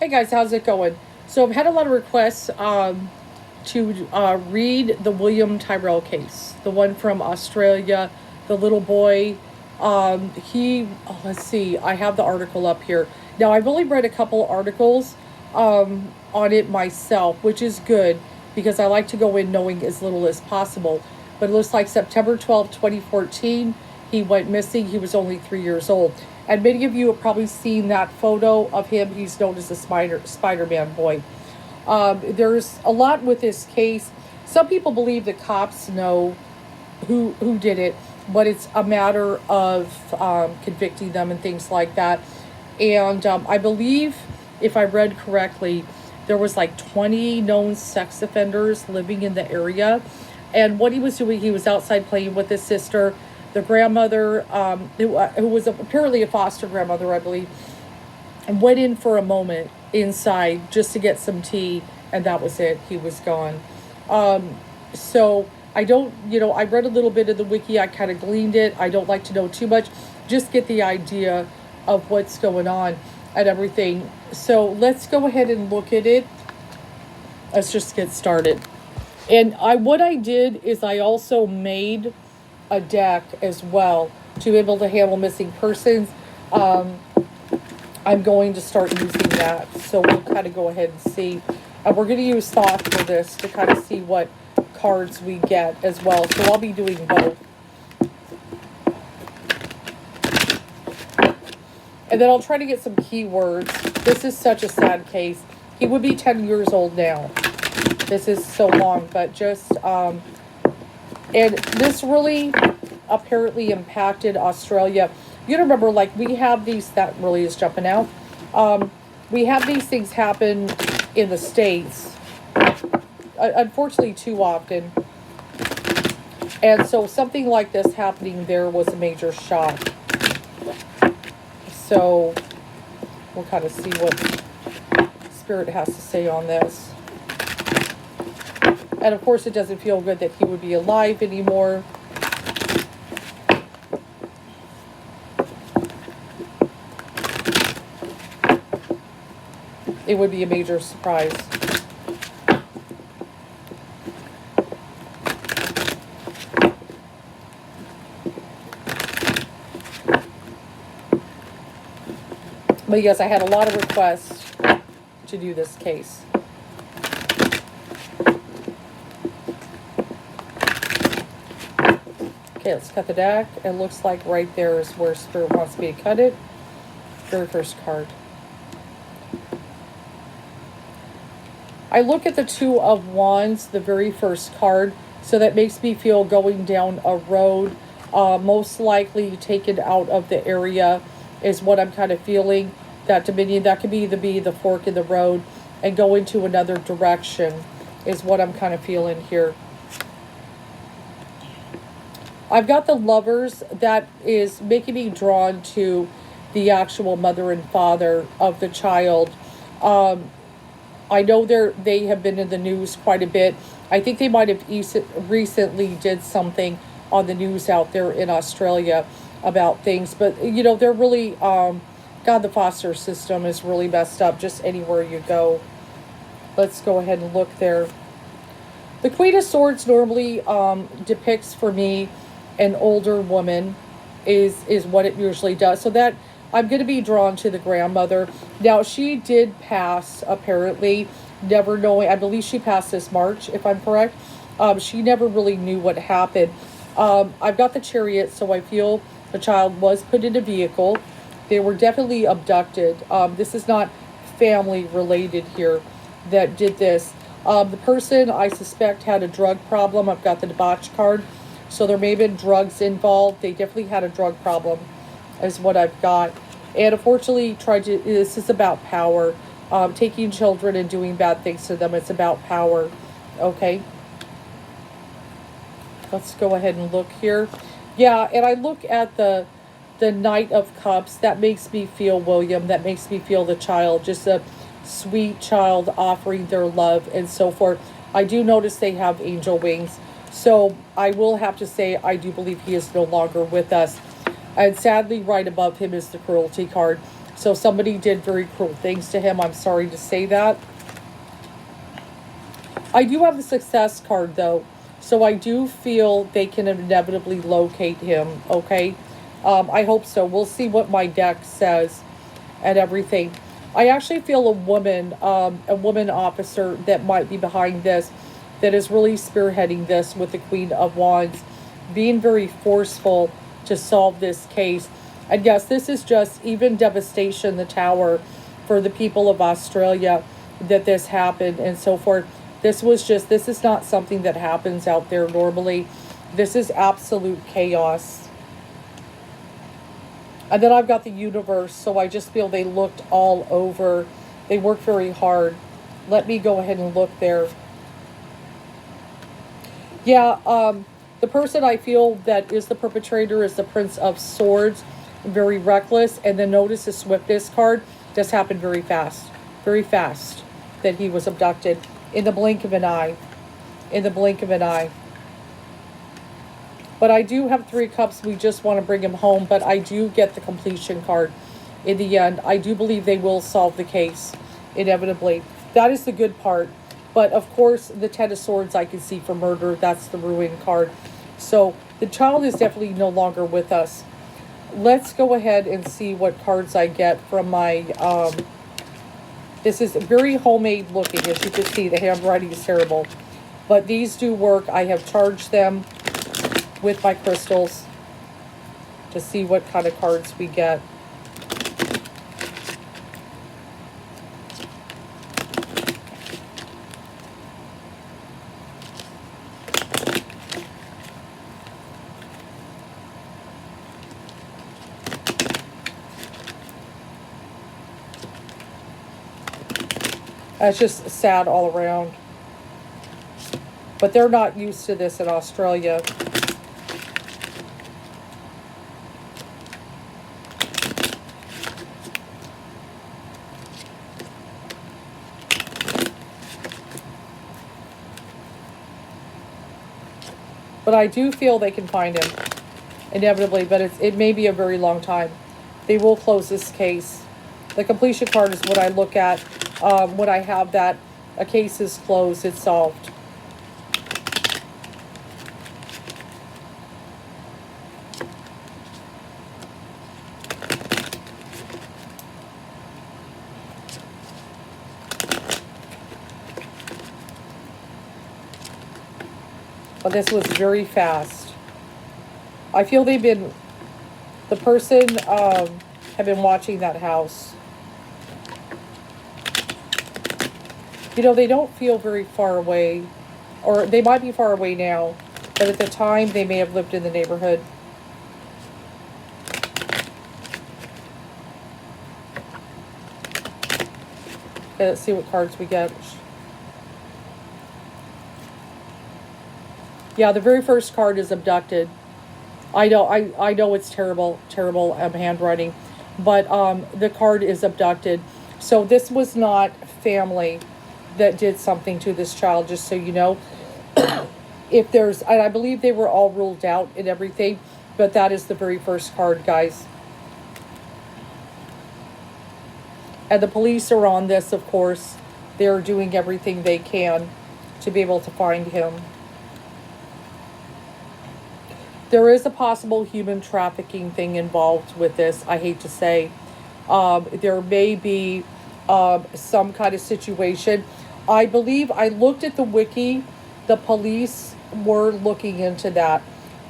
Hey guys, how's it going? So I've had a lot of requests to read the William Tyrrell case, the one from Australia, the little boy. Let's see, I have the article up here. Now, I've only read a couple articles on it myself, which is good because I like to go in knowing as little as possible. But it looks like September 12th, 2014, he went missing. He was only 3 years old. And many of you have probably seen that photo of him. He's known as the Spider-Man boy. There's a lot with this case. Some people believe the cops know who did it, but it's a matter of convicting them and things like that. And I believe, if I read correctly, there was like 20 known sex offenders living in the area. And what he was doing, he was outside playing with his sister. The grandmother, who was apparently a foster grandmother, I believe, and went in for a moment inside just to get some tea, and that was it. He was gone. So I don't, I read a little bit of the wiki. I kind of gleaned it. I don't like to know too much. Just get the idea of what's going on and everything. So let's go ahead and look at it. Let's just get started. And what I did is I also made a deck as well to be able to handle missing persons. I'm going to start using that. So we'll kind of go ahead and see. We're going to use thought for this to kind of see what cards we get as well. So I'll be doing both. And then I'll try to get some keywords. This is such a sad case. He would be 10 years old now. This is so long, but just, and this really apparently impacted Australia. You remember, like, we have these, that really is jumping out. We have these things happen in the States, unfortunately too often. And so something like this happening there was a major shock. So we'll kind of see what Spirit has to say on this. And of course, it doesn't feel good that he would be alive anymore. It would be a major surprise. But yes, I had a lot of requests to do this case. Okay, let's cut the deck. It looks like right there is where Spirit wants me to cut it. Very first card. I look at the Two of Wands, the very first card, so that makes me feel going down a road, most likely taken out of the area is what I'm kind of feeling. That Dominion, that could either be the fork in the road and go into another direction is what I'm kind of feeling here. I've got the Lovers, that is making me drawn to the actual mother and father of the child. I know they have been in the news quite a bit. I think they might have recently did something on the news out there in Australia about things. But, they're really, God, the foster system is really messed up just anywhere you go. Let's go ahead and look there. The Queen of Swords normally depicts for me an older woman is what it usually does. So that I'm going to be drawn to the grandmother. Now, she did pass, apparently, never knowing. I believe she passed this March, if I'm correct. She never really knew what happened. I've got the Chariot, so I feel the child was put in a vehicle. They were definitely abducted. This is not family related here that did this. The person, I suspect, had a drug problem. I've got the debauch card. So there may have been drugs involved. They definitely had a drug problem, is what I've got. And unfortunately, this is about power. Taking children and doing bad things to them. It's about power. Okay. Let's go ahead and look here. Yeah, and I look at the Knight of Cups. That makes me feel William. That makes me feel the child. Just a sweet child offering their love and so forth. I do notice they have angel wings. So I will have to say I do believe he is no longer with us. And sadly, right above him is the cruelty card. So somebody did very cruel things to him. I'm sorry to say that. I do have the success card though. So I do feel they can inevitably locate him. Okay. I hope so. We'll see what my deck says and everything. I actually feel a woman officer that might be behind this, that is really spearheading this with the Queen of Wands, being very forceful to solve this case. And yes, this is just even devastation, the tower, for the people of Australia that this happened and so forth. This is not something that happens out there normally. This is absolute chaos. And then I've got the universe, so I just feel they looked all over. They worked very hard. Let me go ahead and look there. Yeah, the person I feel that is the perpetrator is the Prince of Swords. Very reckless. And then notice the swiftness card. This happened very fast. Very fast that he was abducted. In the blink of an eye. In the blink of an eye. But I do have 3 cups. We just want to bring him home. But I do get the completion card in the end. I do believe they will solve the case, inevitably. That is the good part. But, of course, the Ten of Swords I can see for murder. That's the ruin card. So, the child is definitely no longer with us. Let's go ahead and see what cards I get from my... this is very homemade looking. As you can see, the handwriting is terrible. But these do work. I have charged them with my crystals to see what kind of cards we get. It's just sad all around. But they're not used to this in Australia. But I do feel they can find him, inevitably, but it may be a very long time. They will close this case. The completion card is what I look at when I have that a case is closed, it's solved. But this was very fast. I feel the person have been watching that house. You know, they don't feel very far away, or they might be far away now, but at the time they may have lived in the neighborhood. Okay, let's see what cards we get. Yeah, the very first card is abducted. I know it's terrible handwriting, but the card is abducted. So this was not family that did something to this child, just so you know. If there's, and I believe they were all ruled out and everything, but that is the very first card, guys. And the police are on this, of course. They're doing everything they can to be able to find him. There is a possible human trafficking thing involved with this, I hate to say. There may be some kind of situation. I believe I looked at the wiki. The police were looking into that.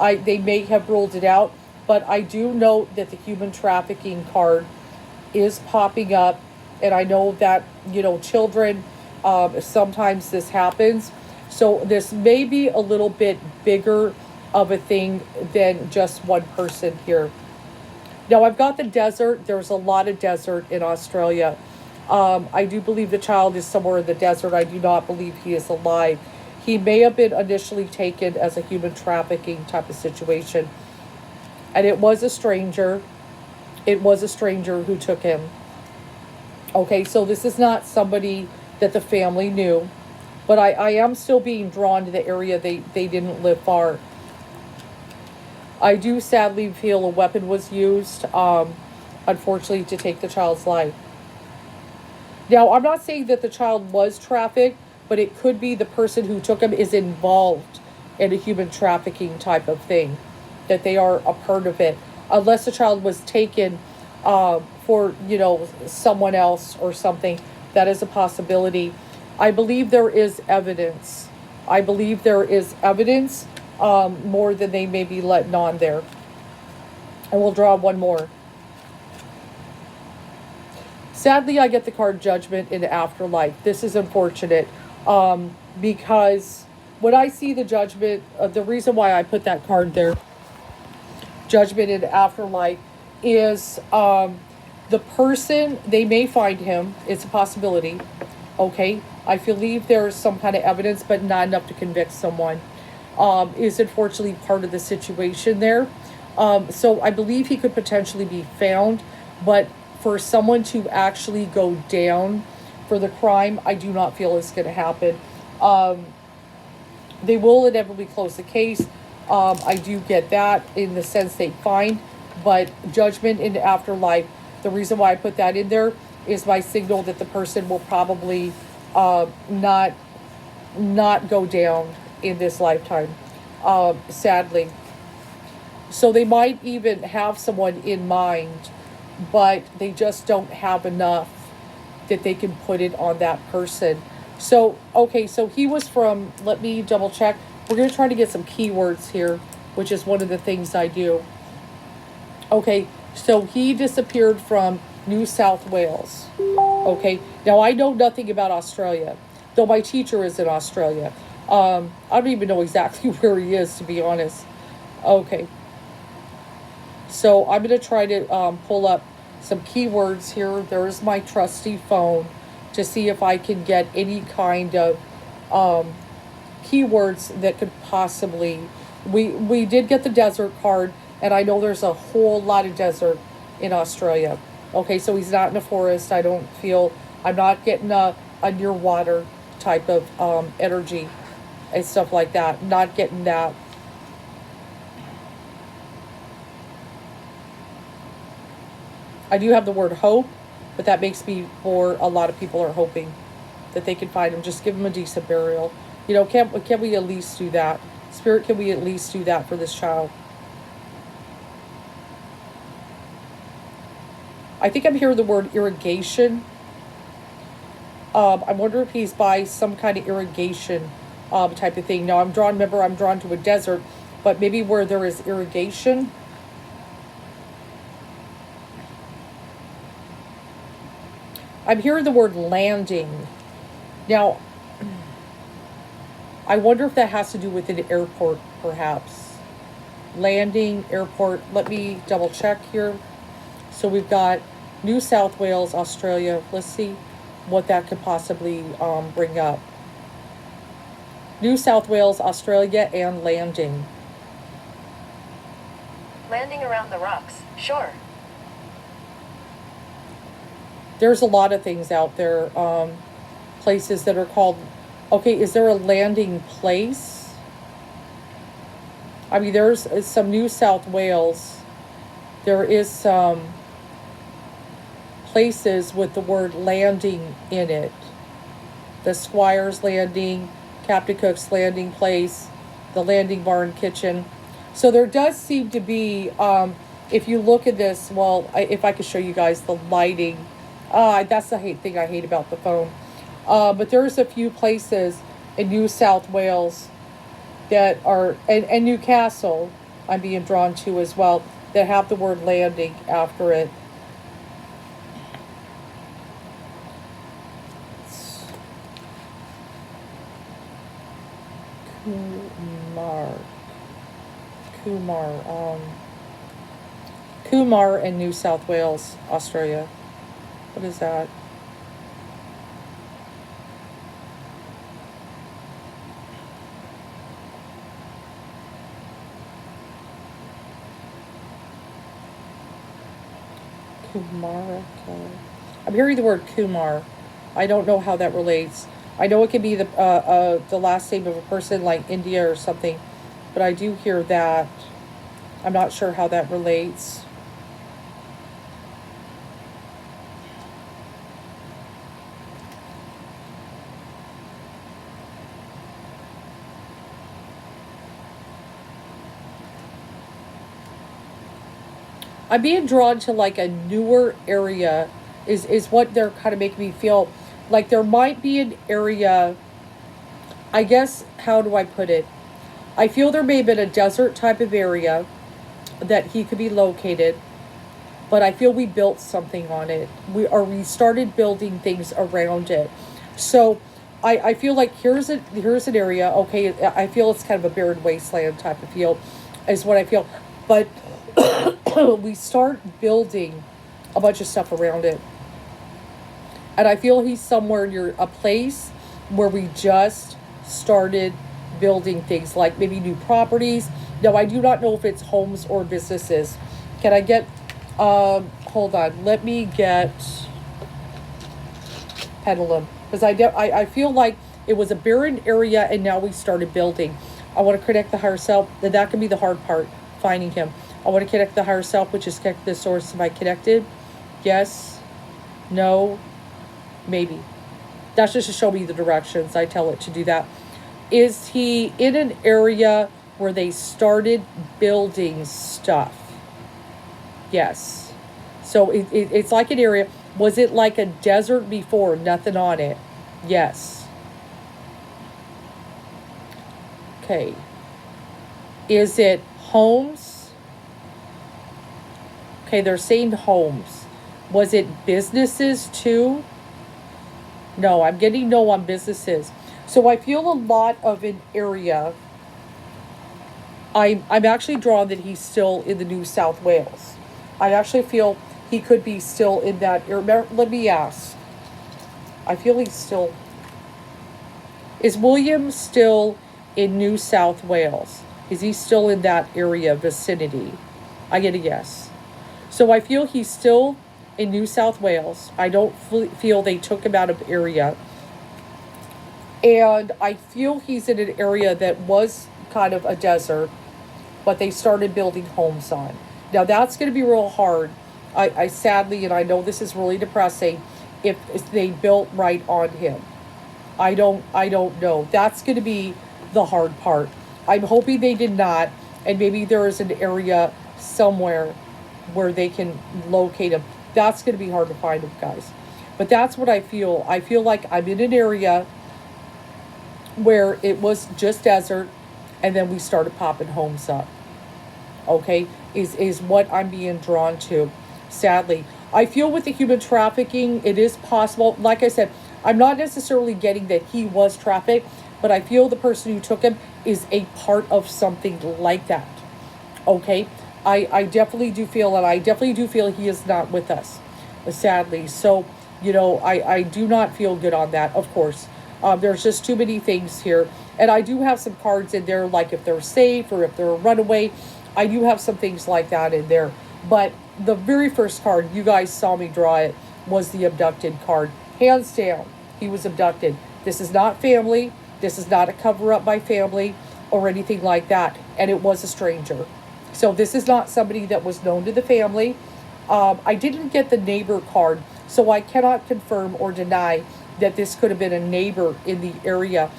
They may have ruled it out, but I do note that the human trafficking card is popping up. And I know that, you know, children, sometimes this happens. So this may be a little bit bigger of a thing than just one person here. Now, I've got the desert. There's a lot of desert in Australia. I do believe the child is somewhere in the desert. I do not believe he is alive. He may have been initially taken as a human trafficking type of situation. And it was a stranger. It was a stranger who took him. Okay, so this is not somebody that the family knew. But I am still being drawn to the area. They didn't live far. I do sadly feel a weapon was used. unfortunately, to take the child's life. Now, I'm not saying that the child was trafficked, but it could be the person who took him is involved in a human trafficking type of thing, that they are a part of it. Unless the child was taken for, someone else or something, that is a possibility. I believe there is evidence. I believe there is evidence, more than they may be letting on there. And we'll draw one more. Sadly, I get the card Judgment in the Afterlife. This is unfortunate, because when I see the Judgment, the reason why I put that card there, Judgment in the Afterlife, is the person, they may find him. It's a possibility. Okay, I believe there's some kind of evidence, but not enough to convict someone. Is unfortunately part of the situation there. So I believe he could potentially be found, but for someone to actually go down for the crime, I do not feel is going to happen. They will inevitably close the case. I do get that in the sense they find, but Judgment in the Afterlife, the reason why I put that in there is my signal that the person will probably not go down in this lifetime, sadly. So they might even have someone in mind, but they just don't have enough that they can put it on that person. So, okay, so he was from, let me double check. We're going to try to get some keywords here, which is one of the things I do. Okay, so he disappeared from New South Wales. Okay, now I know nothing about Australia, though my teacher is in Australia. I don't even know exactly where he is, to be honest. Okay. So I'm going to try to pull up some keywords here. There's my trusty phone to see if I can get any kind of keywords that could possibly... We did get the desert card, and I know there's a whole lot of desert in Australia. Okay, so he's not in a forest. I don't feel... I'm not getting a near water type of energy and stuff like that. Not getting that. I do have the word hope, but that makes me, or a lot of people are hoping that they can find him. Just give him a decent burial. Can we at least do that? Spirit, can we at least do that for this child? I think I'm hearing the word irrigation. I wonder if he's by some kind of irrigation type of thing. Now I'm drawn to a desert, but maybe where there is irrigation. I'm hearing the word landing. Now, I wonder if that has to do with an airport, perhaps. Landing, airport. Let me double check here. So we've got New South Wales, Australia. Let's see what that could possibly bring up. New South Wales, Australia, and landing. Landing around the rocks, sure. There's a lot of things out there, places that are called... Okay, is there a landing place? I mean, there's some New South Wales. There is some places with the word landing in it. The Squire's Landing, Captain Cook's Landing Place, the Landing Barn Kitchen. So there does seem to be, if you look at this, well, if I could show you guys the lighting... that's the thing I hate about the phone. But there's a few places in New South Wales that are, and Newcastle, I'm being drawn to as well, that have the word landing after it. Kumar in New South Wales, Australia. What is that? Kumar. I'm hearing the word Kumar. I don't know how that relates. I know it could be the last name of a person like India or something, but I do hear that. I'm not sure how that relates. I'm being drawn to like a newer area is what they're kind of making me feel like there might be an area. I guess, how do I put it? I feel there may have been a desert type of area that he could be located, but I feel we built something on it. We started building things around it. So I feel like here's an area. Okay, I feel it's kind of a barren wasteland type of feel, is what I feel. But we start building a bunch of stuff around it, and I feel he's somewhere near a place where we just started building things like maybe new properties. Now I do not know if it's homes or businesses. Can I get hold on, let me get pendulum, because I feel like it was a barren area and now we started building. I want to connect the higher self. That can be the hard part, finding him. I want to connect the higher self, which is connect the source. Am I connected? Yes, no, maybe. That's just to show me the directions. I tell it to do that. Is he in an area where they started building stuff? Yes. So it's like an area. Was it like a desert before? Nothing on it? Yes. Okay. Is it homes? Okay, they're saying homes. Was it businesses too? No, I'm getting no on businesses. So I feel a lot of an area. I'm actually drawn that he's still in the New South Wales. I actually feel he could be still in that area. Let me ask. I feel he's still. Is William still in New South Wales? Is he still in that area vicinity? I get a yes. So I feel he's still in New South Wales. I don't feel they took him out of area. And I feel he's in an area that was kind of a desert, but they started building homes on. Now that's going to be real hard. I sadly, and I know this is really depressing, if they built right on him. I don't know. That's going to be the hard part. I'm hoping they did not, and maybe there is an area somewhere where they can locate him. That's going to be hard to find him, guys. But that's what I feel. I feel like I'm in an area where it was just desert, and then we started popping homes up. Okay, is what I'm being drawn to. Sadly, I feel with the human trafficking, it is possible. Like I said, I'm not necessarily getting that he was trafficked, but I feel the person who took him is a part of something like that. Okay, I definitely do feel, and I definitely do feel he is not with us, sadly. So, I do not feel good on that, of course. There's just too many things here. And I do have some cards in there, like if they're safe or if they're a runaway. I do have some things like that in there. But the very first card, you guys saw me draw it, was the abducted card. Hands down, he was abducted. This is not family. This is not a cover-up by family or anything like that. And it was a stranger. So this is not somebody that was known to the family. I didn't get the neighbor card, so I cannot confirm or deny that this could have been a neighbor in the area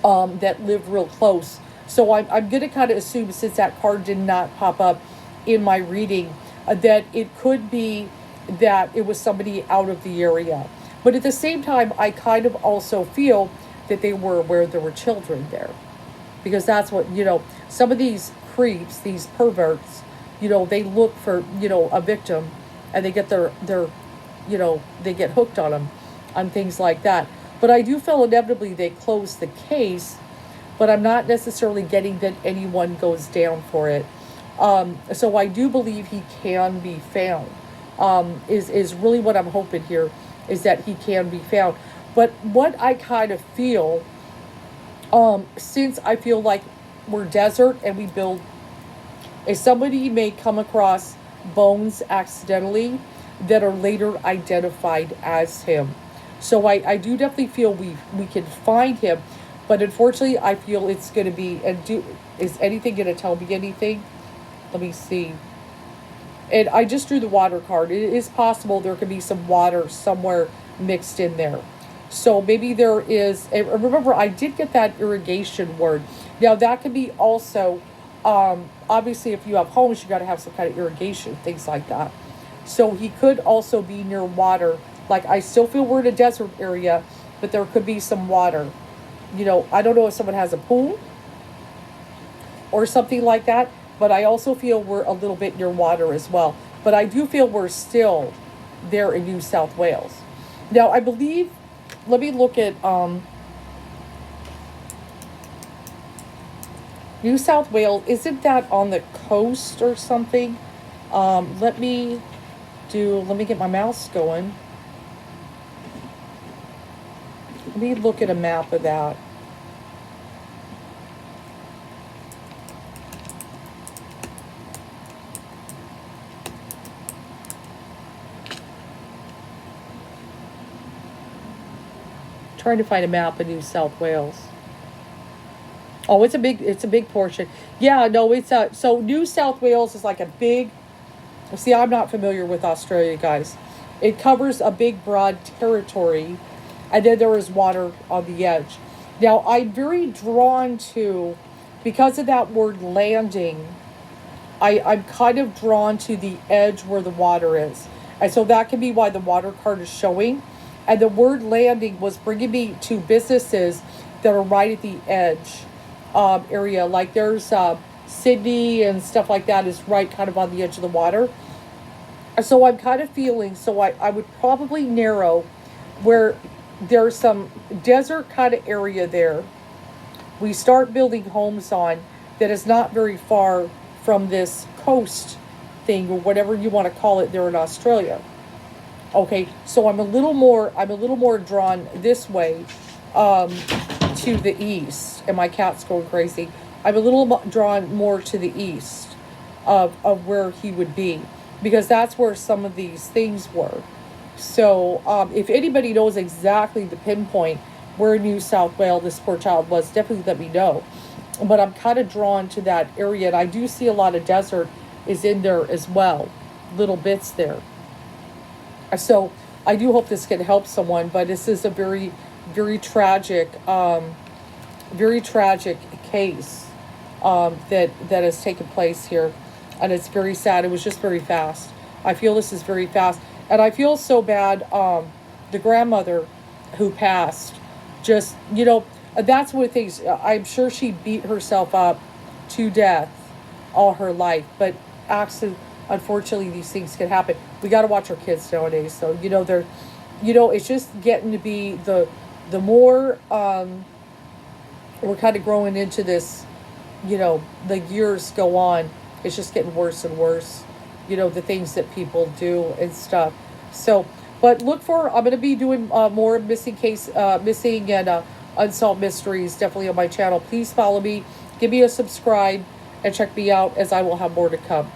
that lived real close. So I'm going to kind of assume, since that card did not pop up in my reading, that it could be that it was somebody out of the area. But at the same time, I kind of also feel that they were aware there were children there. Because that's what, some of these creeps, these perverts, they look for, a victim, and they get their they get hooked on them, on things like that. But I do feel inevitably they close the case, but I'm not necessarily getting that anyone goes down for it. So I do believe he can be found, is really what I'm hoping here, is that he can be found. But what I kind of feel, since I feel like we're desert and we build, is somebody may come across bones accidentally that are later identified as him. So I do definitely feel we can find him, but unfortunately I feel it's going to be, is anything going to tell me anything? Let me see. And I just drew the water card. It is possible there could be some water somewhere mixed in there. So maybe there is, and remember I did get that irrigation word. Now that could be also Obviously, if you have homes, you got to have some kind of irrigation, things like that. So he could also be near water. Like, I still feel we're in a desert area, but there could be some water. I don't know if someone has a pool or something like that, but I also feel we're a little bit near water as well. But I do feel we're still there in New South Wales. Now, I believe, let me look at New South Wales. Isn't that on the coast or something? Let me get my mouse going. Let me look at a map of that. Trying to find a map of New South Wales. Oh, it's a big portion. Yeah, no, so New South Wales is like a big, see, I'm not familiar with Australia, guys. It covers a big, broad territory, and then there is water on the edge. Now, I'm very drawn to, because of that word landing, I'm kind of drawn to the edge where the water is. And so that can be why the water card is showing. And the word landing was bringing me to businesses that are right at the edge area. Like there's Sydney and stuff like that is right kind of on the edge of the water. So I'm kind of feeling, so I would probably narrow where there's some desert kind of area there. We start building homes on that is not very far from this coast thing or whatever you want to call it there in Australia. Okay, so I'm a little more drawn this way to the east, and my cat's going crazy. I'm a little drawn more to the east of where he would be, because that's where some of these things were. So if anybody knows exactly the pinpoint where New South Wales this poor child was, definitely let me know. But I'm kind of drawn to that area, and I do see a lot of desert is in there as well, little bits there. So I do hope this can help someone, but this is a very, very tragic case that has taken place here, and it's very sad. It was just very fast. I feel this is very fast, and I feel so bad. The grandmother who passed, just that's one of the things. I'm sure she beat herself up to death all her life, but unfortunately, these things can happen. We got to watch our kids nowadays. So, they're, it's just getting to be the more, we're kind of growing into this, the years go on, it's just getting worse and worse, the things that people do and stuff. So, but I'm going to be doing more missing and unsolved mysteries, definitely on my channel. Please follow me, give me a subscribe, and check me out, as I will have more to come.